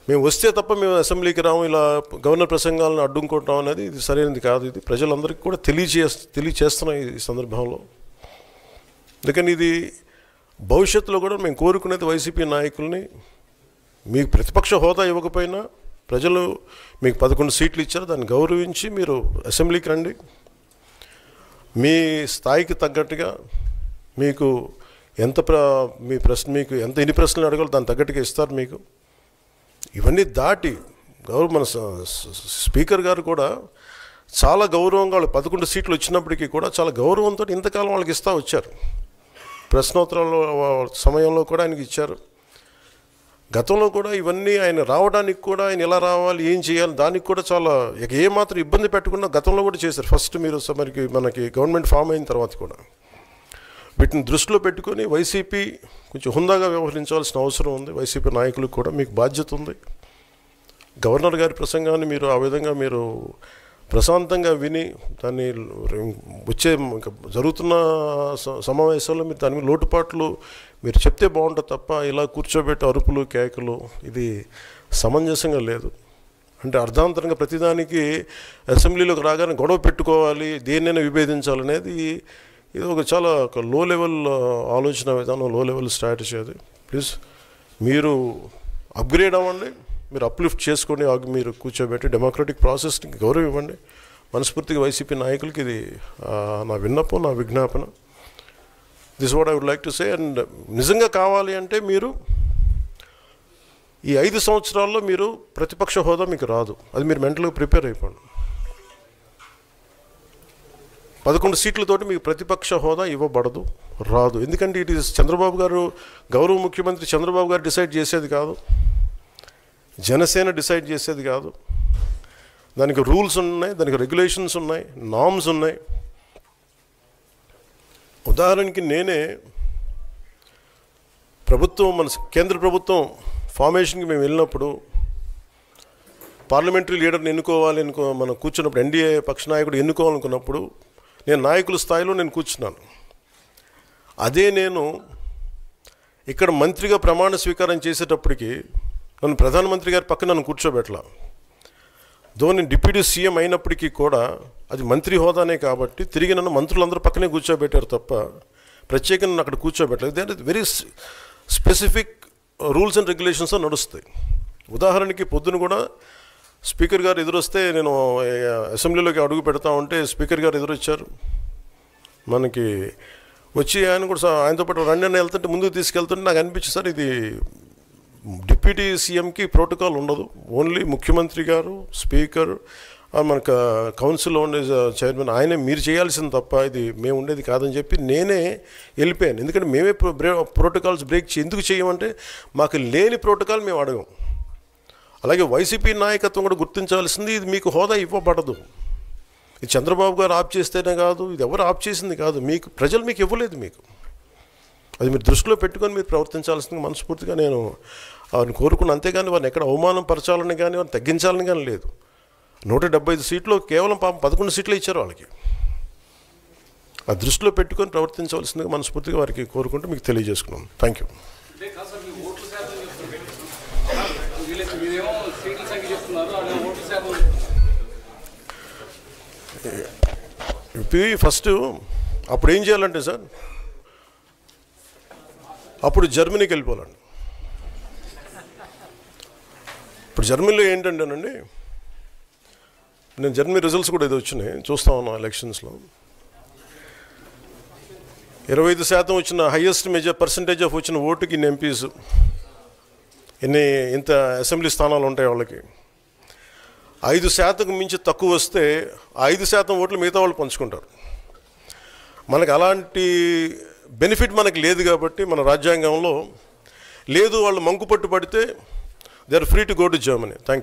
మేము వస్తే తప్ప మేము అసెంబ్లీకి రాము, ఇలా గవర్నర్ ప్రసంగాలను అడ్డుకుంటాం అనేది ఇది సరైనది కాదు. ఇది ప్రజలందరికీ కూడా తెలియచేస్తున్నాం ఈ సందర్భంలో. అందుకని ఇది భవిష్యత్తులో కూడా మేము కోరుకునేది వైసీపీ నాయకుల్ని, మీకు ప్రతిపక్ష హోదా ఇవ్వకపోయినా ప్రజలు మీకు 11 సీట్లు ఇచ్చారు, దాన్ని గౌరవించి మీరు అసెంబ్లీకి రండి. మీ స్థాయికి తగ్గట్టుగా మీకు మీకు ఎన్ని ప్రశ్నలు అడగాలో దాని తగ్గట్టుగా ఇస్తారు మీకు. ఇవన్నీ దాటి మన స్పీకర్ గారు కూడా చాలా గౌరవంగా వాళ్ళు 11 సీట్లు వచ్చినప్పటికీ కూడా చాలా గౌరవంతో ఇంతకాలం వాళ్ళకి ఇస్తూ వచ్చారు. ప్రశ్నోత్తరాల సమయంలో కూడా ఆయనకి ఇచ్చారు. గతంలో కూడా ఇవన్నీ ఆయన రావడానికి కూడా ఆయన ఎలా రావాలి, ఏం చేయాలి, దానికి కూడా చాలా ఏమాత్రం ఇబ్బంది పెట్టకుండా గతంలో కూడా చేశారు. ఫస్ట్ మీరు మనకి గవర్నమెంట్ ఫామ్ అయిన తర్వాత కూడా వీటిని దృష్టిలో పెట్టుకొని వైసీపీ కొంచెం హుందాగా వ్యవహరించాల్సిన అవసరం ఉంది. వైసీపీ నాయకులకు కూడా మీకు బాధ్యత ఉంది. గవర్నర్ గారి ప్రసంగాన్ని మీరు ఆ విధంగా మీరు ప్రశాంతంగా విని దాన్ని వచ్చే జరుగుతున్న సమావేశాల్లో మీరు దాని లోటుపాట్లు మీరు చెప్తే బాగుంటుంది తప్ప ఇలా కూర్చోబెట్టి అరుపులు కేకలు ఇది సమంజసంగా లేదు. అంటే అర్ధాంతరంగా ప్రతిదానికి అసెంబ్లీలోకి రాగానే గొడవ పెట్టుకోవాలి, దేన్నైనా విభేదించాలనేది ఇది చాలా లో లెవెల్ ఆలోచన విధానం, లో లెవెల్ స్ట్రాటజీ. అది ప్లీజ్ మీరు అప్గ్రేడ్ అవ్వండి, మీరు అప్లిఫ్ట్ చేసుకోండి, మీరు కూర్చోబెట్టి డెమోక్రటిక్ ప్రాసెస్ని గౌరవం ఇవ్వండి. మనస్ఫూర్తిగా వైసీపీ నాయకులకి ఇది నా విన్నపం, నా విజ్ఞాపన. This what I would like to say. And నిజంగా కావాలి అంటే మీరు ఈ 5 సంవత్సరాల్లో మీరు ప్రతిపక్ష హోదా మీకు రాదు, అది మీరు మెంటల్గా ప్రిపేర్ అయిపోండి. 11 సీట్లతోటి మీకు ప్రతిపక్ష హోదా ఇవ్వబడదు, రాదు. ఎందుకంటే ఇట్ ఈస్ చంద్రబాబు గారు, గౌరవ ముఖ్యమంత్రి చంద్రబాబు గారు డిసైడ్ చేసేది కాదు, జనసేన డిసైడ్ చేసేది కాదు. దానికి రూల్స్ ఉన్నాయి, దానికి రెగ్యులేషన్స్ ఉన్నాయి, నామ్స్ ఉన్నాయి. ఉదాహరణకి నేనే మన కేంద్ర ప్రభుత్వం ఫార్మేషన్కి మేము వెళ్ళినప్పుడు పార్లమెంటరీ లీడర్ని మనం కూర్చున్నప్పుడు ఎన్డీఏ పక్ష నాయకుడు ఎన్నుకోవాలనుకున్నప్పుడు నేను నాయకుల స్థాయిలో నేను కూర్చున్నాను. అదే నేను ఇక్కడ మంత్రిగా ప్రమాణ స్వీకారం చేసేటప్పటికి నన్ను ప్రధానమంత్రి గారి పక్కన నన్ను కూర్చోబెట్టలా. నేను డిప్యూటీ సీఎం అయినప్పటికీ కూడా అది మంత్రి హోదానే కాబట్టి తిరిగి నన్ను మంత్రులందరూ పక్కనే కూర్చోబెట్టారు తప్ప ప్రత్యేకంగా నన్ను అక్కడ కూర్చోబెట్టలేదు. They are very specific rules and regulations నడుస్తాయి. ఉదాహరణకి పొద్దున కూడా స్పీకర్ గారు ఎదురొస్తే నేను అసెంబ్లీలోకి అడుగు పెడతా ఉంటే స్పీకర్ గారు ఎదురొచ్చారు. మనకి వచ్చి ఆయన కూడా ఆయనతో పాటు రండి అని వెళ్తుంటే ముందుకు తీసుకెళ్తుంటే నాకు అనిపించింది, సార్ ఇది డిప్యూటీ సీఎంకి ప్రోటోకాల్ ఉండదు, ఓన్లీ ముఖ్యమంత్రి గారు, స్పీకర్, మనకు కౌన్సిల్లో ఉండే చైర్మన్ ఆయనే మీరు చేయాల్సింది తప్ప ఇది మేము ఉండేది కాదని చెప్పి నేనే వెళ్ళిపోయాను. ఎందుకంటే మేమే ప్రోటోకాల్స్ బ్రేక్ ఎందుకు చేయమంటే మాకు లేని ప్రోటోకాల్ మేము అడగం. అలాగే వైసీపీ నాయకత్వం కూడా గుర్తించాల్సింది, ఇది మీకు హోదా ఇవ్వబడదు. ఇది చంద్రబాబు గారు ఆప్ చేస్తేనే కాదు, ఇది ఎవరు ఆప్ చేసింది కాదు, మీకు ప్రజలు మీకు ఇవ్వలేదు. మీకు అది మీరు దృష్టిలో పెట్టుకొని మీరు ప్రవర్తించాల్సింది మనస్ఫూర్తిగా నేను వారిని కోరుకున్నాను. అంతేగాని వారిని ఎక్కడ అవమానం పరచాలని కానీ వారిని తగ్గించాలని కానీ లేదు. 175 సీట్లు కేవలం 11 సీట్లు ఇచ్చారు వాళ్ళకి. ఆ దృష్టిలో పెట్టుకొని ప్రవర్తించవలసిందిగా మనస్ఫూర్తిగా వారికి కోరుకుంటూ మీకు తెలియజేసుకున్నాను. Thank you. ఫస్ట్ అప్పుడు ఏం చేయాలంటే సార్, అప్పుడు జర్మనీకి వెళ్ళిపోవాలండి. ఇప్పుడు జర్మనీలో ఏంటంటేనండి, నేను జర్మనీ రిజల్ట్స్ కూడా ఏదో వచ్చినాయి చూస్తా ఉన్నాను. ఎలక్షన్స్లో 25% వచ్చిన హైయెస్ట్ పర్సంటేజ్ ఆఫ్ వచ్చిన ఓటుకి ఇన్ని ఎంపీస్, ఇంత అసెంబ్లీ స్థానాలు ఉంటాయి వాళ్ళకి. 5% మించి తక్కువ వస్తే 5% ఓట్లు మిగతా వాళ్ళు పంచుకుంటారు. మనకు అలాంటి బెనిఫిట్ మనకు లేదు కాబట్టి మన రాజ్యాంగంలో లేదు. వాళ్ళు మంకు పట్టు పడితే they are free to go to Germany. Thank you.